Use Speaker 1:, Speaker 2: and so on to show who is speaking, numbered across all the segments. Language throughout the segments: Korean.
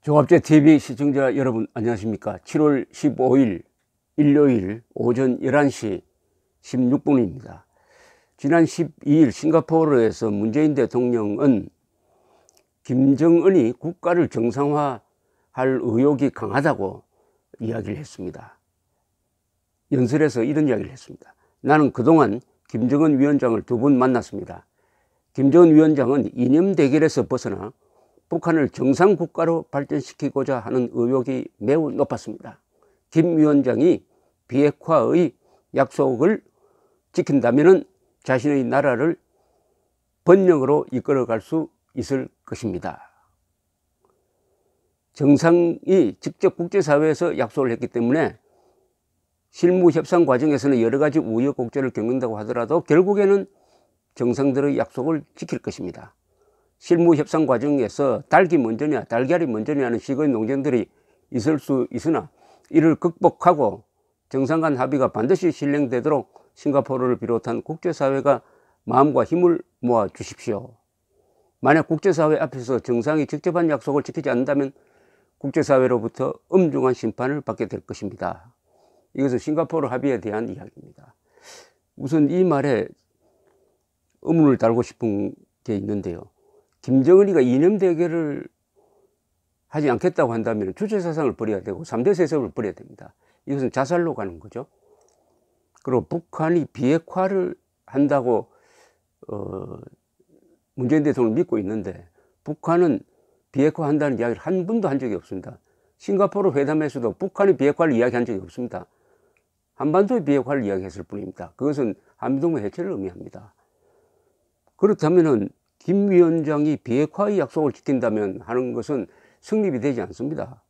Speaker 1: 종합제TV 시청자 여러분 안녕하십니까. 7월 15일 일요일 오전 11시 16분입니다. 지난 12일 싱가포르에서 문재인 대통령은 김정은이 국가를 정상화할 의혹이 강하다고 이야기를 했습니다. 연설에서 이런 이야기를 했습니다. 나는 그동안 김정은 위원장을 2번 만났습니다. 김정은 위원장은 이념 대결에서 벗어나 북한을 정상국가로 발전시키고자 하는 의혹이 매우 높았습니다. 김 위원장이 비핵화의 약속을 지킨다면 자신의 나라를 번영으로 이끌어갈 수 있을 것입니다. 정상이 직접 국제사회에서 약속을 했기 때문에 실무 협상 과정에서는 여러 가지 우여곡절을 겪는다고 하더라도 결국에는 정상들의 약속을 지킬 것입니다. 실무 협상 과정에서 닭이 먼저냐 달걀이 먼저냐 하는 식의 논쟁들이 있을 수 있으나 이를 극복하고 정상 간 합의가 반드시 실행되도록 싱가포르를 비롯한 국제사회가 마음과 힘을 모아 주십시오. 만약 국제사회 앞에서 정상이 직접 한 약속을 지키지 않는다면 국제사회로부터 엄중한 심판을 받게 될 것입니다. 이것은 싱가포르 합의에 대한 이야기입니다. 우선 이 말에 의문을 달고 싶은 게 있는데요. 김정은이가 이념 대결을 하지 않겠다고 한다면 주체사상을 버려야 되고 3대 세습을 버려야 됩니다. 이것은 자살로 가는 거죠. 그리고 북한이 비핵화를 한다고 문재인 대통령을 믿고 있는데 북한은 비핵화한다는 이야기를 한 번도 한 적이 없습니다. 싱가포르 회담에서도 북한이 비핵화를 이야기한 적이 없습니다. 한반도의 비핵화를 이야기했을 뿐입니다. 그것은 한미동맹 해체를 의미합니다. 그렇다면 김 위원장이 비핵화의 약속을 지킨다면 하는 것은 성립이 되지 않습니다.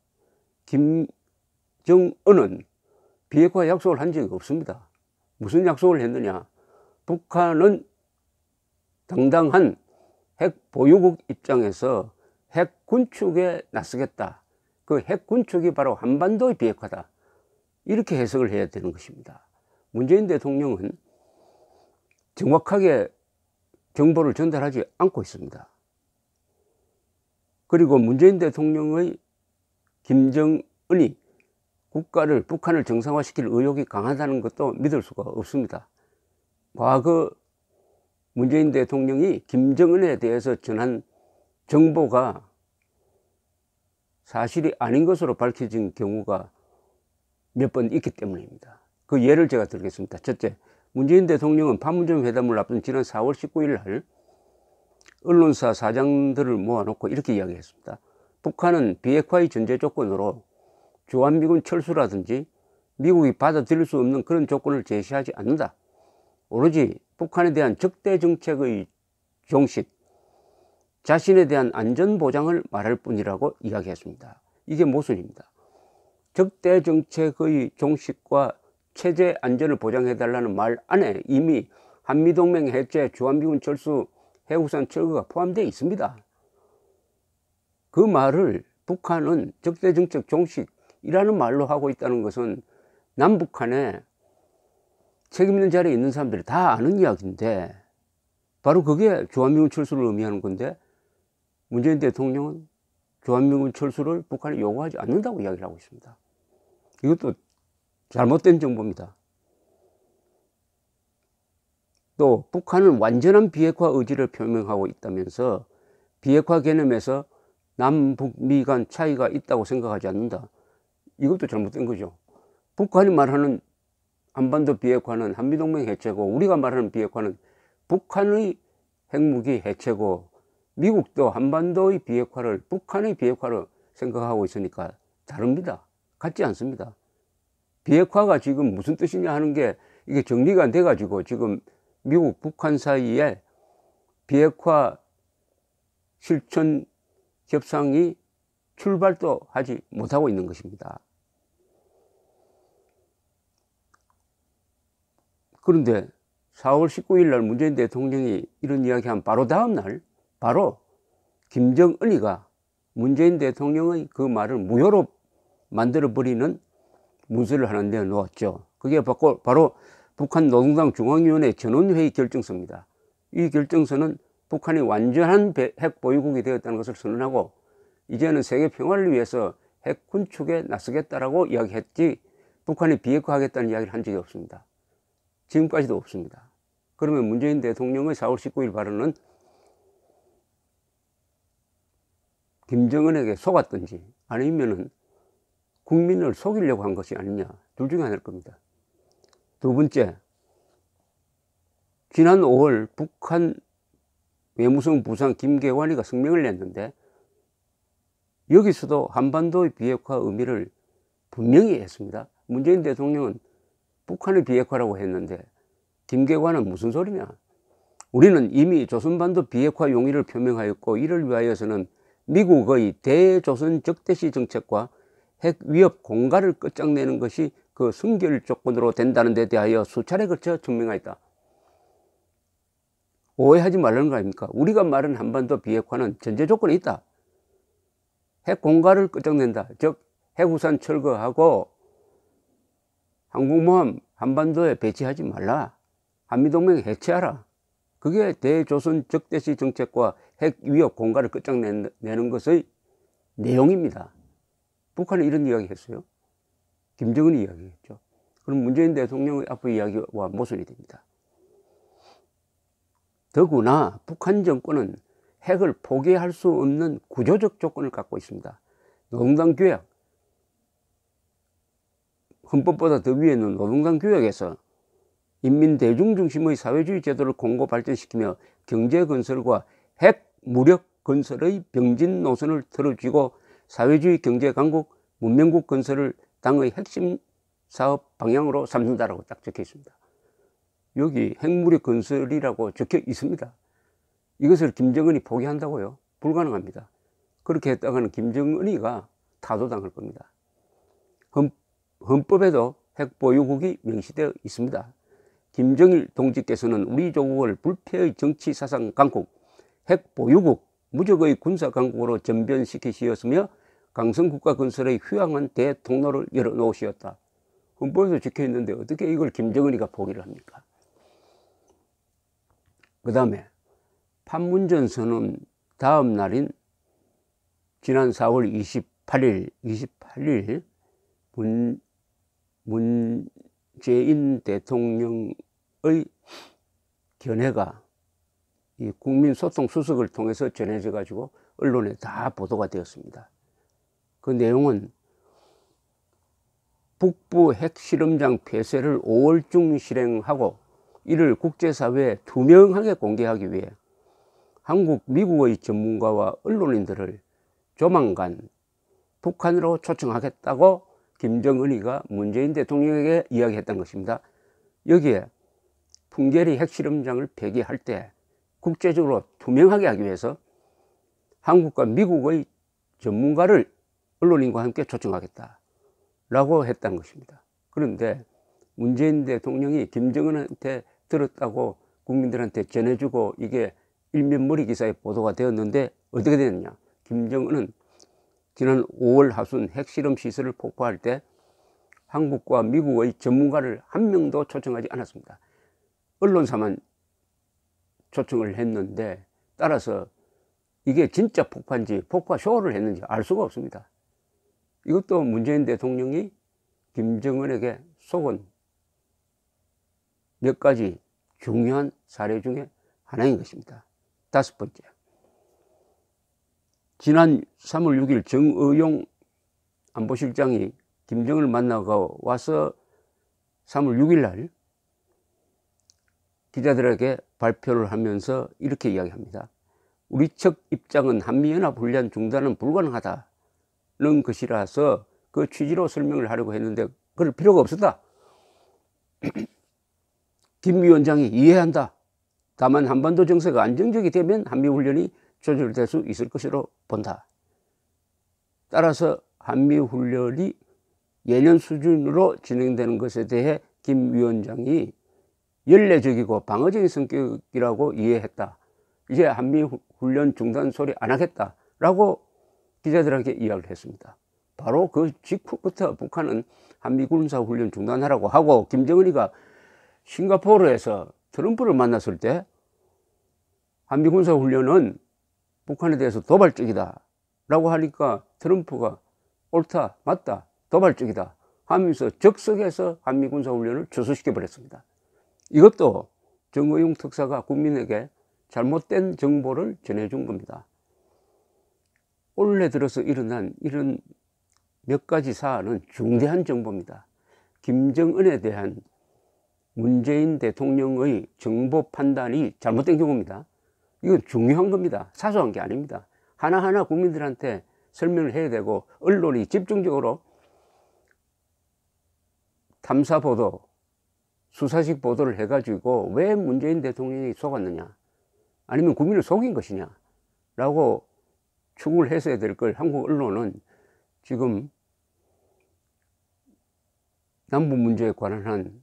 Speaker 1: 김정은은 비핵화 약속을 한 적이 없습니다. 무슨 약속을 했느냐? 북한은 당당한 핵 보유국 입장에서 핵 군축에 나서겠다. 그 핵 군축이 바로 한반도의 비핵화다. 이렇게 해석을 해야 되는 것입니다. 문재인 대통령은 정확하게 정보를 전달하지 않고 있습니다. 그리고 문재인 대통령의 김정은이 북한을 정상화시킬 의혹이 강하다는 것도 믿을 수가 없습니다. 과거 문재인 대통령이 김정은에 대해서 전한 정보가 사실이 아닌 것으로 밝혀진 경우가 몇 번 있기 때문입니다. 그 예를 제가 들겠습니다. 첫째, 문재인 대통령은 판문점 회담을 앞둔 지난 4월 19일 날 언론사 사장들을 모아놓고 이렇게 이야기했습니다. 북한은 비핵화의 전제 조건으로 주한미군 철수라든지 미국이 받아들일 수 없는 그런 조건을 제시하지 않는다. 오로지 북한에 대한 적대 정책의 종식, 자신에 대한 안전 보장을 말할 뿐이라고 이야기했습니다. 이게 모순입니다. 적대 정책의 종식과 체제 안전을 보장해달라는 말 안에 이미 한미동맹 해체, 주한미군 철수, 해우산 철거가 포함되어 있습니다. 그 말을 북한은 적대정책 종식이라는 말로 하고 있다는 것은 남북한에 책임 있는 자리에 있는 사람들이 다 아는 이야기인데 바로 그게 주한미군 철수를 의미하는 건데 문재인 대통령은 주한미군 철수를 북한이 요구하지 않는다고 이야기를 하고 있습니다. 이것도 잘못된 정보입니다. 또 북한은 완전한 비핵화 의지를 표명하고 있다면서 비핵화 개념에서 남북미 간 차이가 있다고 생각하지 않는다. 이것도 잘못된 거죠. 북한이 말하는 한반도 비핵화는 한미동맹 해체고 우리가 말하는 비핵화는 북한의 핵무기 해체고 미국도 한반도의 비핵화를 북한의 비핵화로 생각하고 있으니까 다릅니다. 같지 않습니다. 비핵화가 지금 무슨 뜻이냐 하는 게 이게 정리가 안 돼가지고 지금 미국, 북한 사이에 비핵화 실천 협상이 출발도 하지 못하고 있는 것입니다. 그런데 4월 19일 날 문재인 대통령이 이런 이야기한 바로 다음 날 바로 김정은이가 문재인 대통령의 그 말을 무효로 만들어버리는 문서를 하나 내놓았죠. 그게 바로 북한 노동당 중앙위원회 전원회의 결정서입니다. 이 결정서는 북한이 완전한 핵 보유국이 되었다는 것을 선언하고 이제는 세계 평화를 위해서 핵 군축에 나서겠다라고 이야기했지 북한이 비핵화하겠다는 이야기를 한 적이 없습니다. 지금까지도 없습니다. 그러면 문재인 대통령의 4월 19일 발언은 김정은에게 속았든지 아니면은 국민을 속이려고 한 것이 아니냐, 둘 중에 하나일 겁니다. 두 번째, 지난 5월 북한 외무성 부상 김계관이가 성명을 냈는데 여기서도 한반도의 비핵화 의미를 분명히 했습니다. 문재인 대통령은 북한의 비핵화라고 했는데 김계관은 무슨 소리냐, 우리는 이미 조선반도 비핵화 용의를 표명하였고 이를 위하여서는 미국의 대조선 적대시 정책과 핵 위협 공갈을 끝장내는 것이 그 순결 조건으로 된다는 데 대하여 수차례 걸쳐 증명하였다. 오해하지 말라는 거 아닙니까? 우리가 말한 한반도 비핵화는 전제 조건이 있다. 핵 공갈을 끝장낸다. 즉 핵우산 철거하고 항공모함 한반도에 배치하지 말라. 한미동맹 해체하라. 그게 대조선 적대시 정책과 핵 위협 공갈을 끝장내는 것의 내용입니다. 북한이 이런 이야기 했어요. 김정은이 이야기했죠. 그럼 문재인 대통령의 앞의 이야기와 모순이 됩니다. 더구나 북한 정권은 핵을 포기할 수 없는 구조적 조건을 갖고 있습니다. 노동당 규약, 헌법보다 더 위에 있는 노동당 규약에서 인민 대중 중심의 사회주의 제도를 공고 발전시키며 경제 건설과 핵 무력 건설의 병진 노선을 틀어쥐고 사회주의 경제 강국 문명국 건설을 당의 핵심 사업 방향으로 삼는다라고 딱 적혀 있습니다. 여기 핵무력 건설이라고 적혀 있습니다. 이것을 김정은이 포기한다고요? 불가능합니다. 그렇게 했다가는 김정은이가 타도당할 겁니다. 헌법에도 핵보유국이 명시되어 있습니다. 김정일 동지께서는 우리 조국을 불패의 정치 사상 강국, 핵보유국, 무적의 군사 강국으로 전변시키시었으며 강성국가 건설의 휴양한 대통로를 열어놓으시었다. 헌법에도 적혀 있는데 어떻게 이걸 김정은이가 포기를 합니까? 그 다음에 판문점 선언 다음 날인 지난 4월 28일 문재인 대통령의 견해가 이 국민소통수석을 통해서 전해져 가지고 언론에 다 보도가 되었습니다. 그 내용은 북부 핵실험장 폐쇄를 5월 중 실행하고 이를 국제사회에 투명하게 공개하기 위해 한국, 미국의 전문가와 언론인들을 조만간 북한으로 초청하겠다고 김정은이가 문재인 대통령에게 이야기했던 것입니다. 여기에 풍계리 핵실험장을 폐기할 때 국제적으로 투명하게 하기 위해서 한국과 미국의 전문가를 언론인과 함께 초청하겠다라고 했던 것입니다. 그런데 문재인 대통령이 김정은한테 들었다고 국민들한테 전해주고 이게 일면머리 기사에 보도가 되었는데 어떻게 되었냐, 김정은은 지난 5월 하순 핵실험 시설을 폭파할 때 한국과 미국의 전문가를 한 명도 초청하지 않았습니다. 언론사만 초청을 했는데 따라서 이게 진짜 폭파인지 폭파 쇼를 했는지 알 수가 없습니다. 이것도 문재인 대통령이 김정은에게 속은 몇 가지 중요한 사례 중에 하나인 것입니다. 다섯 번째, 지난 3월 6일 정의용 안보실장이 김정은을 만나고 와서 3월 6일 날 기자들에게 발표를 하면서 이렇게 이야기합니다. 우리 측 입장은 한미연합훈련 중단은 불가능하다는 것이라서 그 취지로 설명을 하려고 했는데 그럴 필요가 없었다. 김 위원장이 이해한다. 다만 한반도 정세가 안정적이 되면 한미훈련이 조절될 수 있을 것으로 본다. 따라서 한미훈련이 예년 수준으로 진행되는 것에 대해 김 위원장이 연례적이고 방어적인 성격이라고 이해했다. 이제 한미훈련 중단 소리 안 하겠다라고 기자들에게 이야기를 했습니다. 바로 그 직후부터 북한은 한미군사훈련 중단하라고 하고 김정은이가 싱가포르에서 트럼프를 만났을 때 한미군사훈련은 북한에 대해서 도발적이다 라고 하니까 트럼프가 옳다, 맞다, 도발적이다 하면서 즉석에서 한미 군사훈련을 취소시켜 버렸습니다. 이것도 정의용 특사가 국민에게 잘못된 정보를 전해준 겁니다. 올해 들어서 일어난 이런 몇 가지 사안은 중대한 정보입니다. 김정은에 대한 문재인 대통령의 정보 판단이 잘못된 경우입니다. 이건 중요한 겁니다. 사소한 게 아닙니다. 하나하나 국민들한테 설명을 해야 되고, 언론이 집중적으로 탐사보도, 수사식 보도를 해가지고 왜 문재인 대통령이 속았느냐, 아니면 국민을 속인 것이냐 라고 추궁을 했어야 될 걸 한국 언론은 지금 남북 문제에 관한 한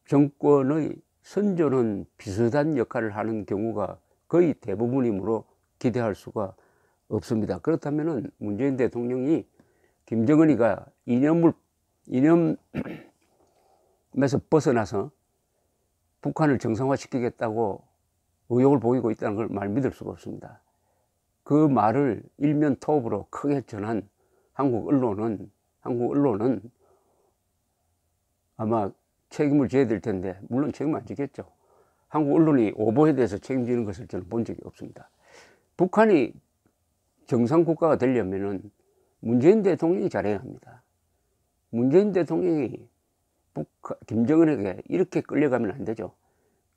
Speaker 1: 정권의 선전은 비슷한 역할을 하는 경우가 거의 대부분이므로 기대할 수가 없습니다. 그렇다면 문재인 대통령이 김정은이가 이념에서 벗어나서 북한을 정상화시키겠다고 의욕을 보이고 있다는 걸 말 믿을 수가 없습니다. 그 말을 일면 톱으로 크게 전한 한국 언론은 아마 책임을 져야 될 텐데, 물론 책임 안 지겠죠. 한국 언론이 오보에 대해서 책임지는 것을 저는 본 적이 없습니다. 북한이 정상국가가 되려면은 문재인 대통령이 잘해야 합니다. 문재인 대통령이 김정은에게 이렇게 끌려가면 안 되죠.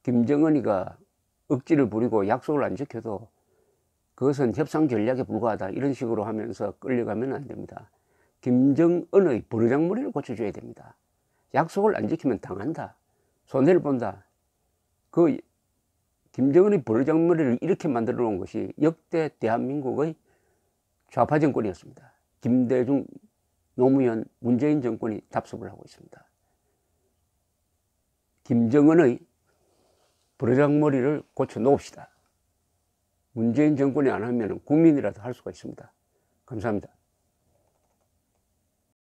Speaker 1: 김정은이가 억지를 부리고 약속을 안 지켜도 그것은 협상 전략에 불과하다, 이런 식으로 하면서 끌려가면 안 됩니다. 김정은의 버르장머리를 고쳐줘야 됩니다. 약속을 안 지키면 당한다, 손해를 본다. 그 김정은의 버르장머리를 이렇게 만들어 놓은 것이 역대 대한민국의 좌파 정권이었습니다. 김대중, 노무현, 문재인 정권이 답습을 하고 있습니다. 김정은의 버르장머리를 고쳐 놓읍시다. 문재인 정권이 안 하면 국민이라도 할 수가 있습니다. 감사합니다.